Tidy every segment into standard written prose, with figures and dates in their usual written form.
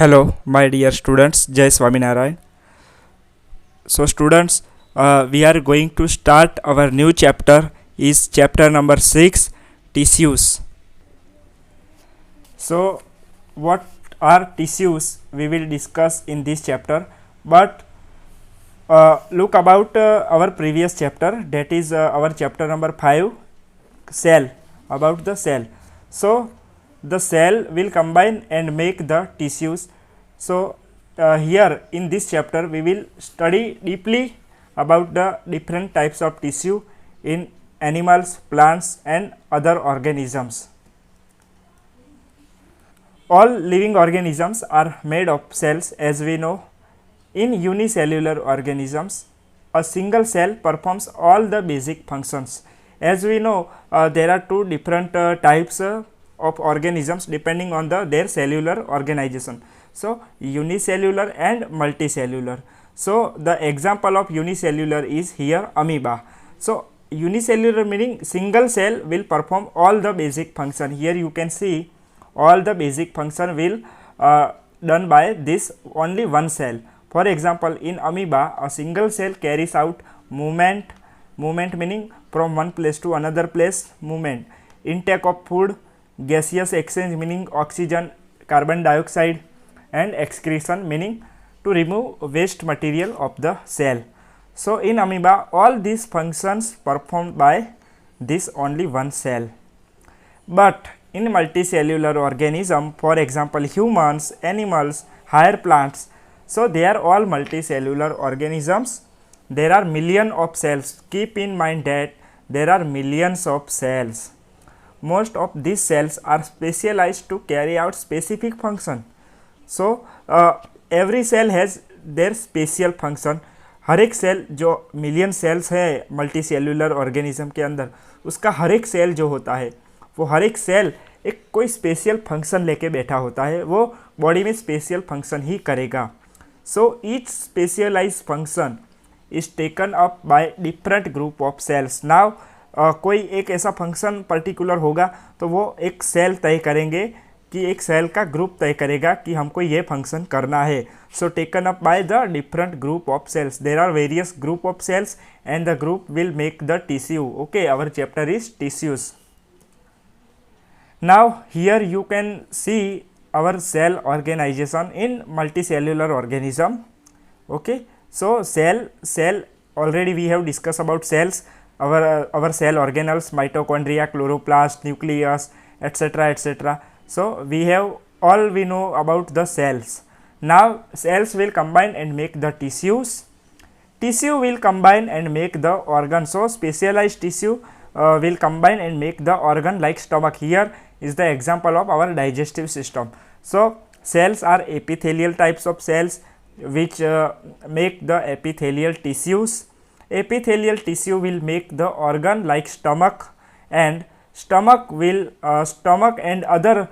Hello, my dear students. Jai Swaminarayan. So, students, we are going to start our new chapter. Is chapter number 6, tissues. So, what are tissues? We will discuss in this chapter. But look about our previous chapter. That is our chapter number 5, cell. About the cell. So, the cell will combine and make the tissues. So, here in this chapter we will study deeply about the different types of tissue in animals, plants and other organisms. All living organisms are made of cells, as we know. In unicellular organisms, a single cell performs all the basic functions. As we know, there are two different types of organisms depending on their cellular organization. So, unicellular and multicellular. So, the example of unicellular is here amoeba. So, unicellular meaning single cell will perform all the basic function. Here you can see all the basic function will done by this only one cell. For example, in amoeba, a single cell carries out movement meaning from one place to another place, movement, intake of food, gaseous exchange meaning oxygen, carbon dioxide, and excretion meaning to remove waste material of the cell. So, in amoeba all these functions performed by this only one cell. But in multicellular organism, for example humans, animals, higher plants, so they are all multicellular organisms. There are millions of cells. Keep in mind that there are millions of cells. Most of these cells are specialized to carry out specific function. So, every cell has their special function. हर एक cell जो million sales है multicellular organism के अंदर, उसका हर एक cell जो होता है वो हर एक सेल एक कोई स्पेशल फंक्शन लेके बैठा होता है, वो बॉडी में स्पेशल फंक्शन ही करेगा. So each specialise function is taken up by different group of cells. Now कोई एक ऐसा फंक्शन पर्टिकुलर होगा तो वो एक सेल तय करेंगे कि एक सेल का ग्रुप तय करेगा कि हमको ये फंक्शन करना है. So taken up by the different group of cells. There are various group of cells and the group will make the tissue. Okay, our chapter is tissues. Now here you can see our cell organization in multicellular organism. Okay, so cell already we have discussed about cells, our cell organelles, mitochondria, chloroplast, nucleus, etc. So we have all we know about the cells. Now cells will combine and make the tissues. Tissue will combine and make the organ. So specialized tissue will combine and make the organ like stomach. Here is the example of our digestive system. So cells are epithelial types of cells which make the epithelial tissues. Epithelial tissue will make the organ like stomach, and stomach and other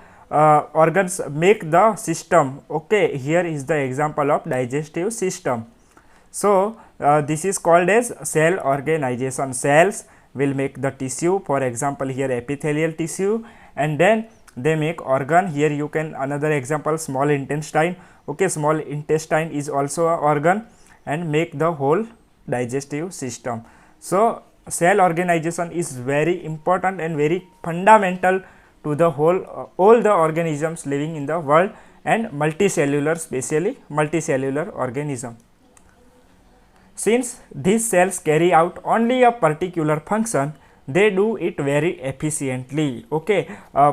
organs make the system. Okay, here is the example of digestive system. So this is called as cell organization. Cells will make the tissue, for example here epithelial tissue, and then they make organ. Here you can another example, small intestine. Okay, small intestine is also a organ and make the whole digestive system. So cell organization is very important and very fundamental to the whole all the organisms living in the world, and multicellular, especially multicellular organism. Since these cells carry out only a particular function, they do it very efficiently. Okay,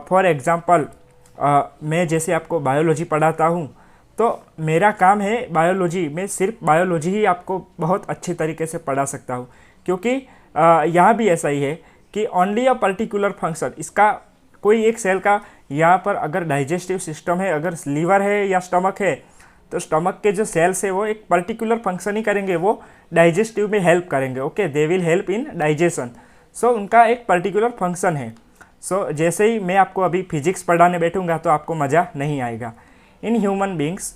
for example मैं जैसे आपको biology पढ़ाता हूँ तो मेरा काम है biology, मैं सिर्फ बायोलॉजी ही आपको बहुत अच्छे तरीके से पढ़ा सकता हूँ, क्योंकि यहाँ भी ऐसा ही है कि ओनली अ पर्टिकुलर फंक्शन, इसका कोई एक सेल का यहाँ पर अगर डाइजेस्टिव सिस्टम है, अगर लीवर है या स्टमक है, तो स्टमक के जो सेल्स है वो एक पर्टिकुलर फंक्शन ही करेंगे, वो डाइजेस्टिव में हेल्प करेंगे. Okay, they will help in digestion. So उनका एक पर्टिकुलर फंक्शन है. सो जैसे ही मैं आपको अभी फिजिक्स पढ़ाने बैठूंगा तो आपको मज़ा नहीं आएगा. In human beings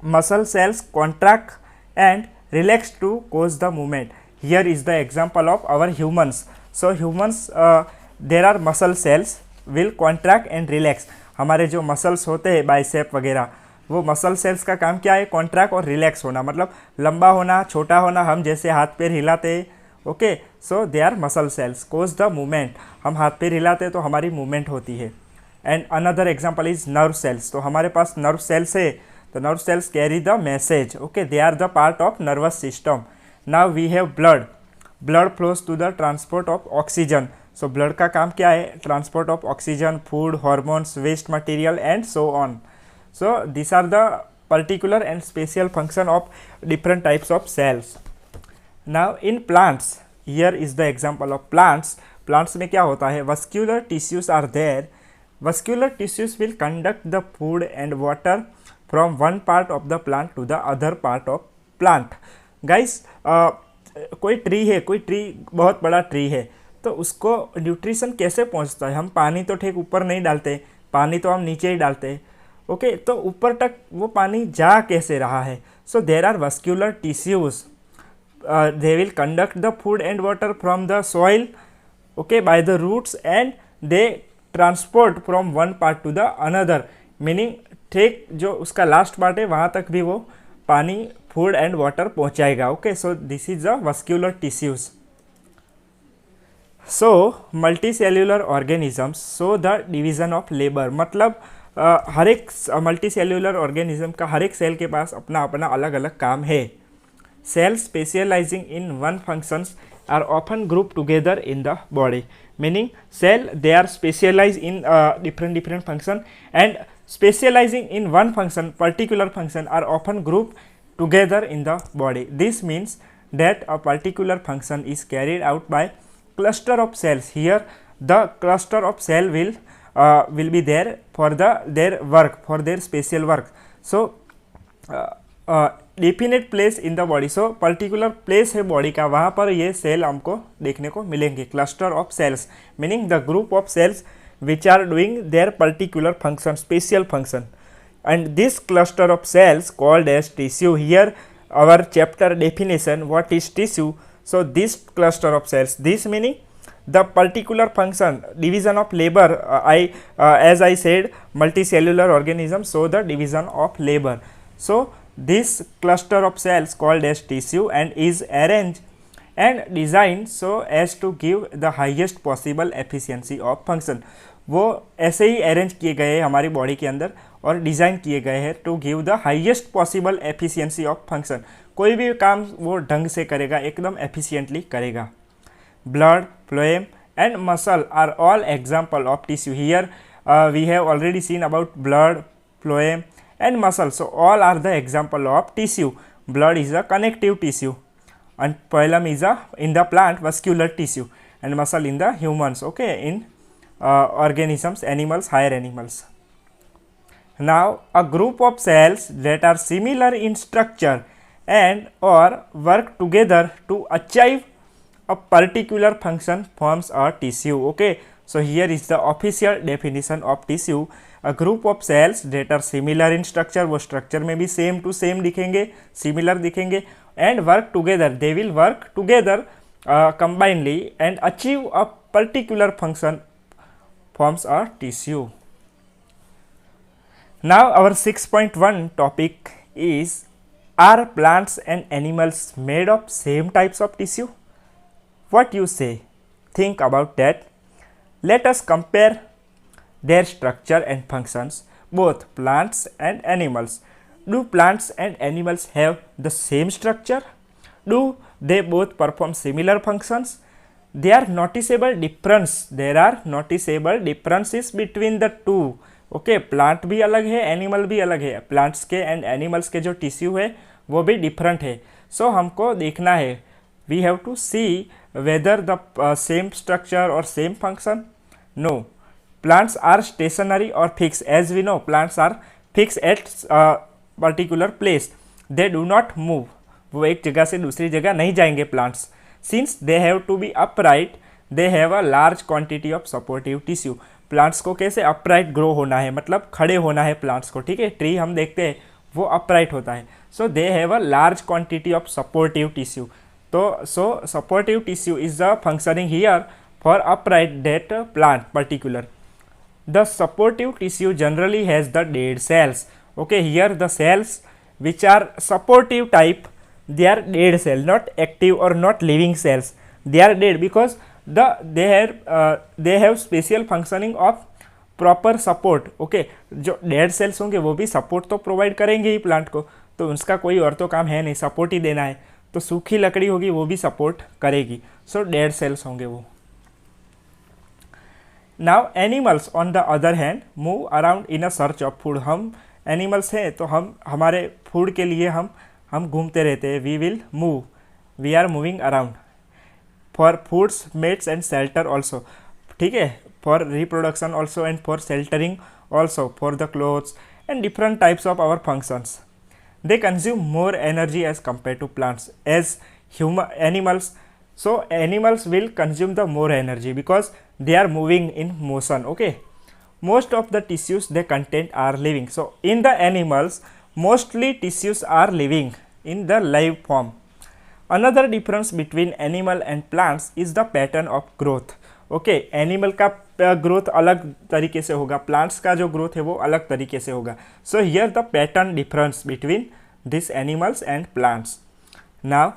muscle cells contract and relax to cause the movement. Here is the example of our humans. So humans there are muscle cells will contract and relax. हमारे जो मसल्स होते हैं बाइसेप वगैरह, वो muscle cells का काम क्या है, कॉन्ट्रैक्ट और रिलैक्स होना, मतलब लंबा होना, छोटा होना, हम जैसे हाथ पैर हिलाते हैं, okay, so they are muscle cells cause the movement, हम हाथ पैर हिलाते हैं तो हमारी मूवमेंट होती है। And another example is nerve cells, तो हमारे पास नर्व सेल्स है, तो nerve cells carry the message, okay, they are the part of nervous system. Now we have blood, blood flows to the transport of oxygen, so blood का काम क्या है, transport of oxygen, food, hormones, waste material and so on. So this are the particular and special function of different types of cells. Now in plants, here is the example of plants, plants में क्या होता है, vascular tissues are there, vascular tissues will conduct the food and water from one part of the plant to the other part of plant. Guys, कोई tree है, कोई tree बहुत बड़ा tree है, तो उसको न्यूट्रिशन कैसे पहुंचता है, हम पानी तो ठीक ऊपर नहीं डालते, पानी तो हम नीचे ही डालते हैं, ओके, तो ऊपर तक वो पानी जा कैसे रहा है, so there are vascular tissues, they will conduct the food and water from the soil, okay, by the roots, and they transport from one part to the another, meaning ठीक जो उसका लास्ट पार्ट है वहाँ तक भी वो पानी, food and water पहुँचाएगा, okay, so this is the vascular tissues. So multi cellular organisms, so the division of labour, मतलब हर एक मल्टी सेल्यूलर ऑर्गेनिज्म का हर एक सेल के पास अपना अपना अलग अलग काम है। Cells specializing in one functions are often grouped together in the body, meaning cell they are specialized in different function, and specializing in one function, particular function, are often grouped together in the body. This means that a particular function is carried out by cluster of cells. Here the cluster of cell will be there for their work, for their special work. So definite place in the body, so particular place है body का, वहाँ पर ये cell हमको देखने को मिलेंगे। Cluster of cells meaning the group of cells which are doing their particular function, special function, and this cluster of cells called as tissue. Here our chapter definition, what is tissue, so this cluster of cells, this meaning the particular function, division of labor, as I said, multicellular organism, so the division of labor. So this cluster of cells called as tissue and is arranged and designed so as to give the highest possible efficiency of function. वो ऐसे ही arrange किए गए हैं हमारी body के अंदर और design किए गए हैं to give the highest possible efficiency of function, कोई भी काम वो ढंग से करेगा, एकदम एफिशिएंटली करेगा। Blood, phloem and muscle are all example of tissue. Here we have already seen about blood, phloem and muscle, so all are the example of tissue. Blood is a connective tissue and phloem is in the plant vascular tissue and muscle in the humans, okay, in organisms, animals, higher animals. Now a group of cells that are similar in structure and or work together to achieve a particular function forms a tissue, okay. So here is the official definition of tissue, a group of cells that are similar in structure, वो structure में भी same to same दिखेंगे, similar दिखेंगे, and work together, they will work together combinedly and achieve a particular function forms a tissue. Now our 6.1 topic is, are plants and animals made of same types of tissue? What you say? Think about that. Let us compare their structure and functions, both plants and animals. Do plants and animals have the same structure? Do they both perform similar functions? There are noticeable differences between the two. Okay, plant भी अलग है, animal भी अलग है, plants के and animals के जो tissue है वो भी different है। So हमको देखना है, we have to see whether the same structure or same function. No, plants are stationary or fixed. As we know, plants are fixed at particular place. They do not move. वो एक जगह से दूसरी जगह नहीं जाएंगे plants. Since they have to be upright, they have a large quantity of supportive tissue. plants को कैसे upright grow होना है, मतलब खड़े होना है plants को, ठीक है। tree हम देखते हैं वो upright होता है, so they have a large quantity of supportive tissue. So supportive tissue is the functioning here for upright that plant particular. The supportive tissue generally has the dead cells. Okay, here the cells which are supportive type, they are dead cell, not active or not living cells. They are dead because they have special functioning of proper support. Okay, जो dead cells होंगे वो भी support तो provide करेंगे ही plant को, तो उसका कोई और तो काम है नहीं, सपोर्ट ही देना है. तो सूखी लकड़ी होगी वो भी सपोर्ट करेगी. सो डेड सेल्स होंगे वो. Now animals on the other hand move around in a search of food. हम एनिमल्स हैं तो हम हमारे फूड के लिए हम घूमते रहते हैं. We will move, we are moving around for foods, mates and shelter also. ठीक है, for reproduction also and for sheltering also, for the clothes and different types of our functions. They consume more energy as compared to plants. As animals, so animals will consume the more energy because they are moving in motion. Okay, most of the tissues they contain are living. So in the animals, mostly tissues are living in the live form. Another difference between animal and plants is the pattern of growth. Okay, animal का growth अलग तरीके से होगा, plants का जो growth है वो अलग तरीके से होगा. So here the pattern difference between this animals and plants. Now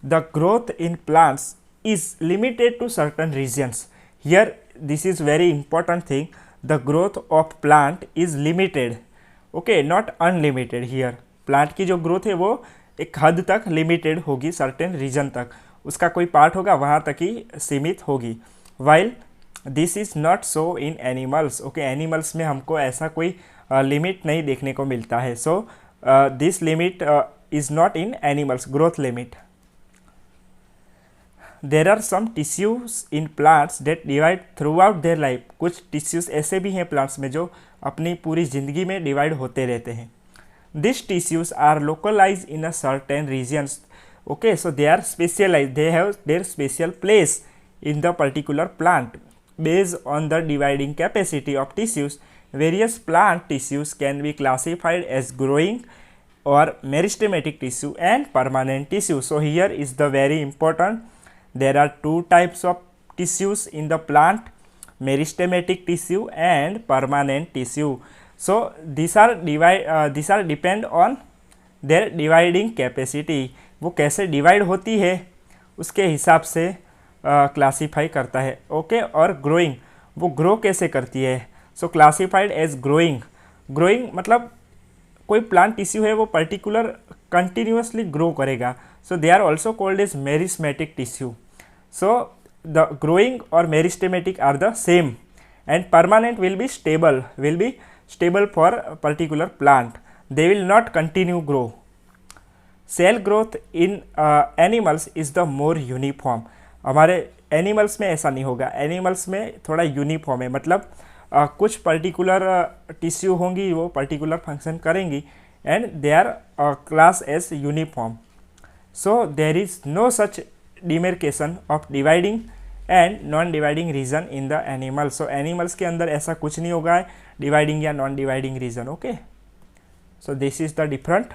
the growth in plants is limited to certain regions. Here this is very important thing, the growth of plant is limited. Okay, not unlimited. Here plant की जो growth है वो एक हद तक limited होगी, certain reason तक, उसका कोई पार्ट होगा वहाँ तक ही सीमित होगी. While this is not so in animals. Okay, animals में हमको ऐसा कोई लिमिट नहीं देखने को मिलता है. So this limit is not in animals, growth limit. There are some tissues in plants that divide throughout their life. कुछ टिश्यूज ऐसे भी हैं प्लांट्स में जो अपनी पूरी ज़िंदगी में डिवाइड होते रहते हैं. This tissues are localise in a certain regions. Okay, so they are specialise, they have their special place in the particular plant. Based on the dividing capacity of tissues, various plant tissues can be classified as growing or meristematic tissue and permanent tissue. So here is the very important, there are two types of tissues in the plant, meristematic tissue and permanent tissue. So these are depend on their dividing capacity. वो कैसे divide होती है उसके हिसाब से classify करता है. Okay, और ग्रोइंग, वो ग्रो कैसे करती है. सो क्लासीफाइड एज ग्रोइंग. ग्रोइंग मतलब कोई प्लांट टिश्यू है वो पर्टिकुलर कंटिन्यूसली ग्रो करेगा. So they are also called as meristematic tissue. So the growing और meristematic are the same and permanent will be stable for particular plant. They will not continue grow. Cell growth in animals is the more uniform. हमारे animals में ऐसा नहीं होगा, animals में थोड़ा uniform है, मतलब कुछ पर्टिकुलर टिश्यू होंगी वो पर्टिकुलर फंक्शन करेंगी and they are class as uniform. So there is no such demarcation of dividing and non dividing region in the animal. So animals के अंदर ऐसा कुछ नहीं होगा डिवाइडिंग या non dividing region. Okay, so this is the different.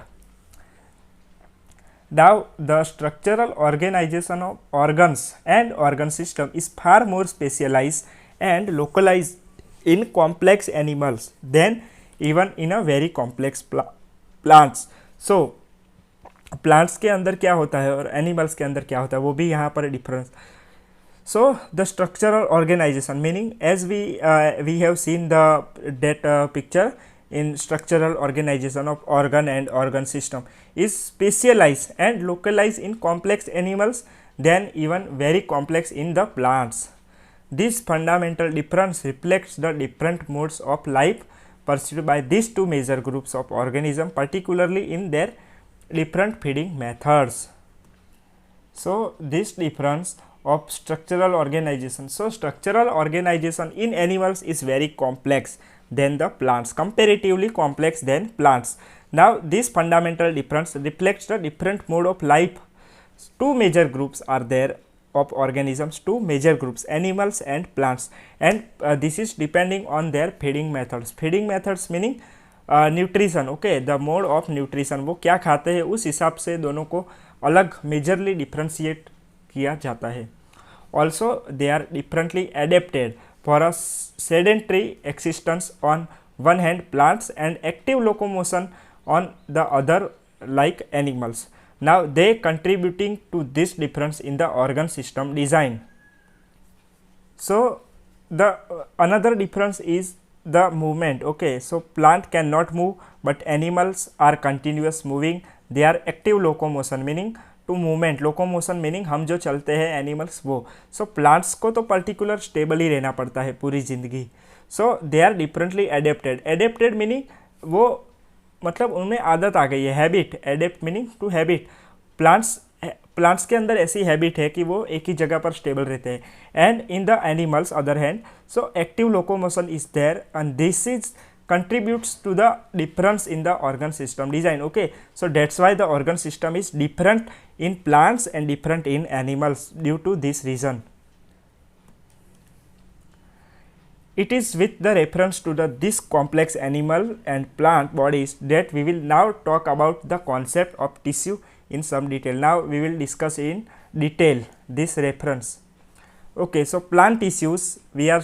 Now the structural organization of organs and organ system is far more specialized and localized in complex animals than even in a very complex plants. So plants के अंदर क्या होता है और animals के अंदर क्या होता है वो भी यहाँ पर difference. So the structural organization meaning as we have seen that picture in structural organization of organ and organ system is specialized and localized in complex animals than even very complex in the plants. This fundamental difference reflects the different modes of life pursued by these two major groups of organisms, particularly in their different feeding methods. So this difference of structural organization. So structural organization in animals is very complex than the plants, comparatively complex than plants. Now this fundamental difference reflects the different mode of life. Two major groups are there of organisms, two major groups, animals and plants, and this is depending on their feeding methods. Feeding methods meaning nutrition. Okay, the mode of nutrition, वो क्या खाते हैं उस हिसाब से दोनों को अलग मेजरली डिफ्रेंशिएट किया जाता है. Also they are differently adapted for a sedentary existence on one hand plants and active locomotion on the other like animals. Now they contributing to this difference in the organ system design. So the another difference is the movement. Okay, so plant cannot move but animals are continuous moving. They are active locomotion meaning to movement, locomotion meaning हम जो चलते हैं animals वो. So plants को तो particular stable ही रहना पड़ता है पूरी ज़िंदगी. So they are differently adapted. Adapted meaning वो मतलब उनमें आदत आ गई है. Habit, adapt meaning to habit. Plants के अंदर ऐसी हैबिट है कि वो एक ही जगह पर स्टेबल रहते हैं. And in the animals other hand, so active locomotion is there and this is contributes to the difference in the organ system design. Okay, so that's why the organ system is different in plants and different in animals due to this reason. It is with the reference to this complex animal and plant bodies that we will now talk about the concept of tissue in some detail. Now we will discuss in detail this reference. Okay, so plant tissues, we are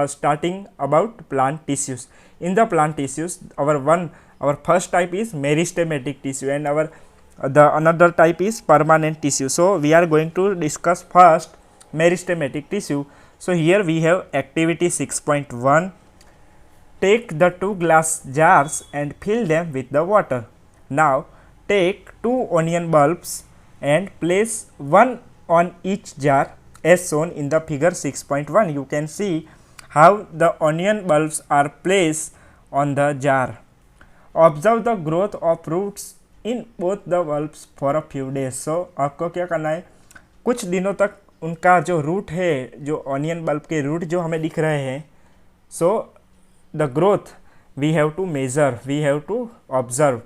starting about plant tissues. In the plant tissues, our first type is meristematic tissue and the another type is permanent tissue. So we are going to discuss first meristematic tissue. So here we have activity 6.1. Take the 2 glass jars and fill them with the water. Now take 2 onion bulbs and place one on each jar as shown in the figure 6.1. You can see how the onion bulbs are placed on the jar. Observe the growth of roots in both the bulbs for a few days. So आपको क्या करना है, कुछ दिनों तक उनका जो root है, जो ऑनियन बल्ब के रूट जो हमें दिख रहे हैं, so the growth we have to measure, we have to observe.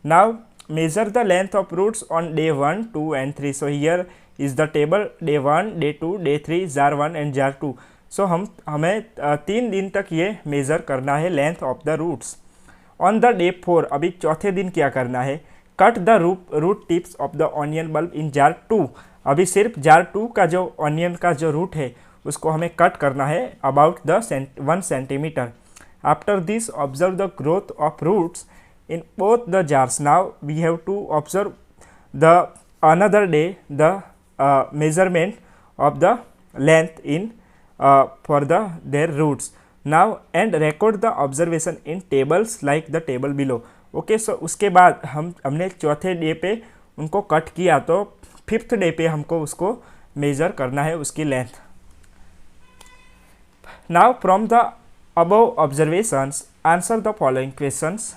Now measure the length of roots on day 1, 2 and 3. So here is the table day 1, day 2, day 3, jar 1 and jar 2. सो हमें 3 दिन तक ये measure करना है length of the roots. On the day 4, अभी चौथे दिन क्या करना है, cut the root tips of the onion bulb in jar 2. अभी सिर्फ जार 2 का जो ऑनियन का जो रूट है उसको हमें कट करना है about the 1 centimetre. After this observe the growth of roots in both the jars. Now we have to observe the another day the measurement of the length in for their roots. Now and record the observation in tables like the table below. Okay, so उसके बाद हमने चौथे day पे उनको cut किया, तो 5th day पे हमको उसको मेज़र करना है उसकी length. Now from the above observations answer the following questions.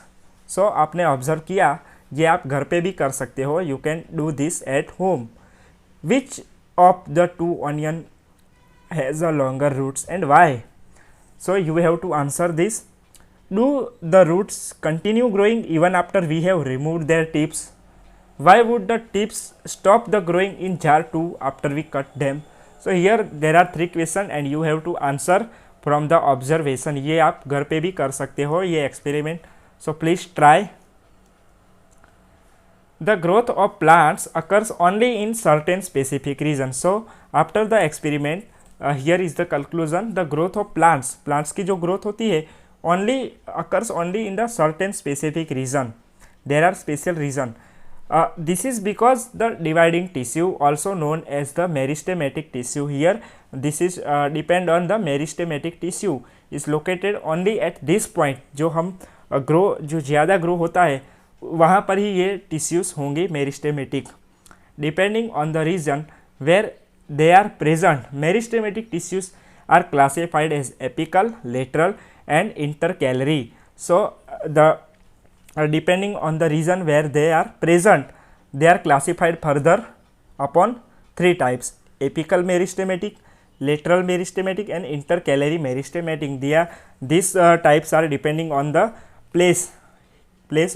So आपने ऑब्जर्व किया, ये आप घर पे भी कर सकते हो. You can do this at home. Which of the 2 onion has a longer roots and why? So you have to answer this. Do the roots continue growing even after we have removed their tips? Why would the tips stop the growing in jar 2 after we cut them? So here there are 3 questions and you have to answer from the observation. ये आप घर पे भी कर सकते हो ये experiment. So please try. The growth of plants occurs only in certain specific regions. So after the experiment, here is the conclusion. The growth of plants की जो growth होती है occurs only in the certain specific region. There are special reason. This is because the dividing tissue, also known as the meristematic tissue, here this is depend on the meristematic tissue is located only at this point. जो हम जो ज़्यादा grow होता है वहाँ पर ही ये tissues होंगे meristematic. Depending on the region where they are present, meristematic tissues are classified as apical, lateral and intercalary. So the depending on the region where they are present, they are classified further upon 3 types: apical meristematic, lateral meristematic and intercalary meristematic. These types are depending on the place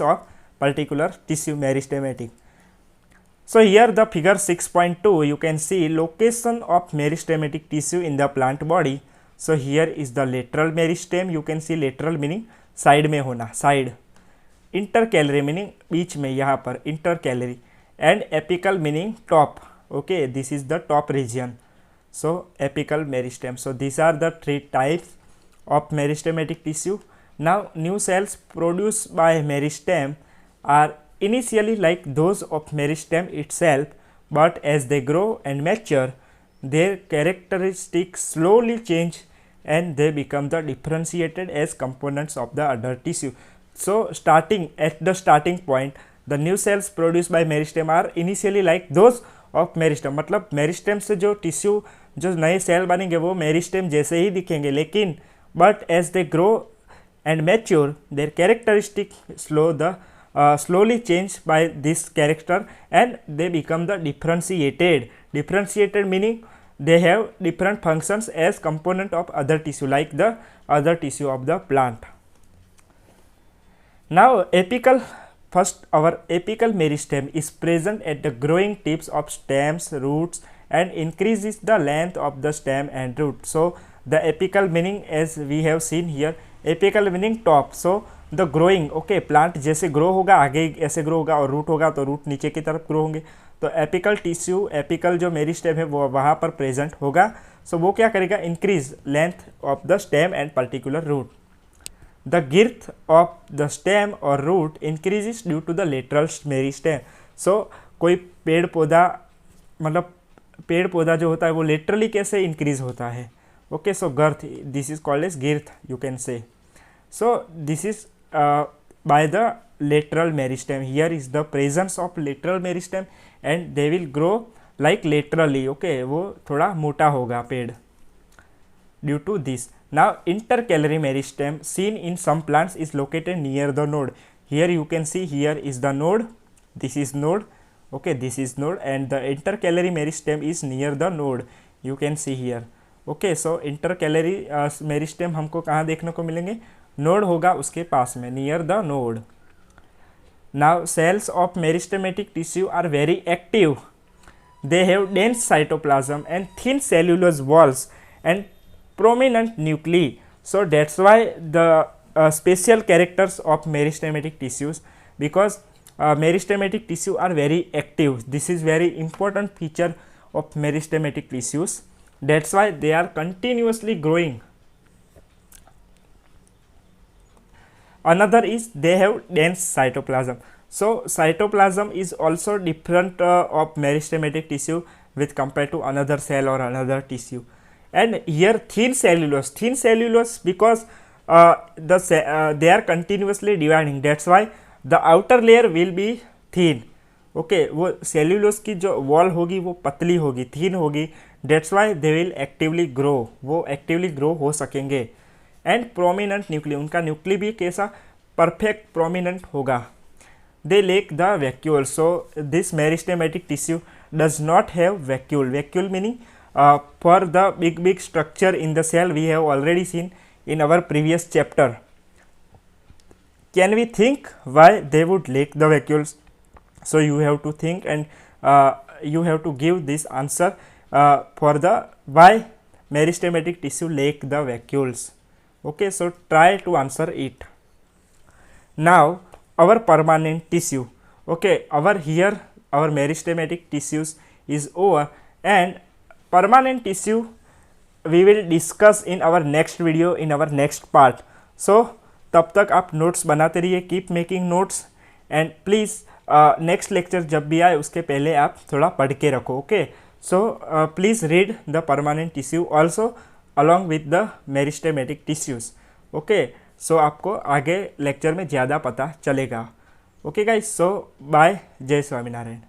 of particular tissue meristematic. So here the figure 6.2 you can see location of meristematic tissue in the plant body. So here is the lateral meristem. You can see lateral meaning side में होना, side. Intercalary meaning बीच में, यहाँ पर intercalary. And apical meaning top. Okay, this is the top region. So apical meristem. So these are the 3 types of meristematic tissue. Now, new cells produced by meristem are initially like those of meristem itself, but as they grow and mature, their characteristics slowly change and they become the differentiated as components of the other tissue. So, starting at the starting point, the new cells produced by meristem are initially like those of meristem, मतलब meristem से जो tissue जो नए cell बनेंगे वो meristem जैसे ही दिखेंगे, लेकिन but as they grow and mature, their characteristic slowly change by this character and they become the differentiated. Differentiated meaning they have different functions as component of other tissue like the other tissue of the plant. Now first our apical meristem is present at the growing tips of stems, roots and increases the length of the stem and root. So the apical meaning as we have seen here, apical meaning top. So the growing, okay, plant जैसे grow होगा आगे ऐसे grow होगा और root होगा तो root नीचे की तरफ ग्रो होंगे. तो एपिकल टिश्यू, एपिकल जो मेरिस्टेम है वो वहाँ पर प्रेजेंट होगा. सो वो क्या करेगा, increase length of the stem and particular root. The girth of the stem और root increases due to the lateral meristem. So कोई पेड़ पौधा, मतलब पेड़ पौधा जो होता है वो लेटरली कैसे इंक्रीज होता है. Okay, so girth, this is called as girth, you can say. So this is by the lateral meristem. Here is the presence of lateral meristem and they will grow like laterally. Okay, वो थोड़ा मोटा होगा पेड़ due to this. Now intercalary meristem seen in some plants is located near the node. Here you can see, here is the node, this is node, okay, this is node and the intercalary meristem is near the node. You can see here. Okay, so intercalary meristem हमको कहाँ देखने को मिलेंगे, node होगा उसके पास में, near the node. Now cells of meristematic tissue are very active. They have dense cytoplasm and thin cellulose walls and prominent nuclei. So that's why the special characters of meristematic tissues, because meristematic tissue are very active. This is very important feature of meristematic tissues. That's why they are continuously growing. Another is they have dense cytoplasm. So cytoplasm is also different of meristematic tissue with compared to another cell or another tissue. And here thin cellulose because they are continuously dividing. That's why the outer layer will be thin. Okay, वो cellulose की जो wall होगी वो पतली होगी, thin होगी. That's why they will actively grow, वो actively grow हो सकेंगे. एंड प्रोमिनेंट न्यूक्ली, उनका न्यूक्ली भी कैसा, परफेक्ट प्रोमिनेंट होगा. They lack the vacuole. So this meristematic tissue does not have vacuole. Vacuole meaning for the big structure in the cell we have already seen in our previous chapter. Can we think why they would lake the vacuoles? So you have to think and you have to give this answer for the why meristematic tissue lack the vacuoles. Okay, so try to answer it. Now our permanent tissue. Okay, our meristematic tissues is over and permanent tissue we will discuss in our next video, in our next part. So तब तक आप notes बनाते रहिए, keep making notes and please next lecture जब भी आए उसके पहले आप थोड़ा पढ़ के रखो. Okay, so please read the permanent tissue also along with the meristematic tissues. Okay, so आपको आगे लेक्चर में ज़्यादा पता चलेगा. ओके गाइस, सो बाय, जय स्वामीनारायण.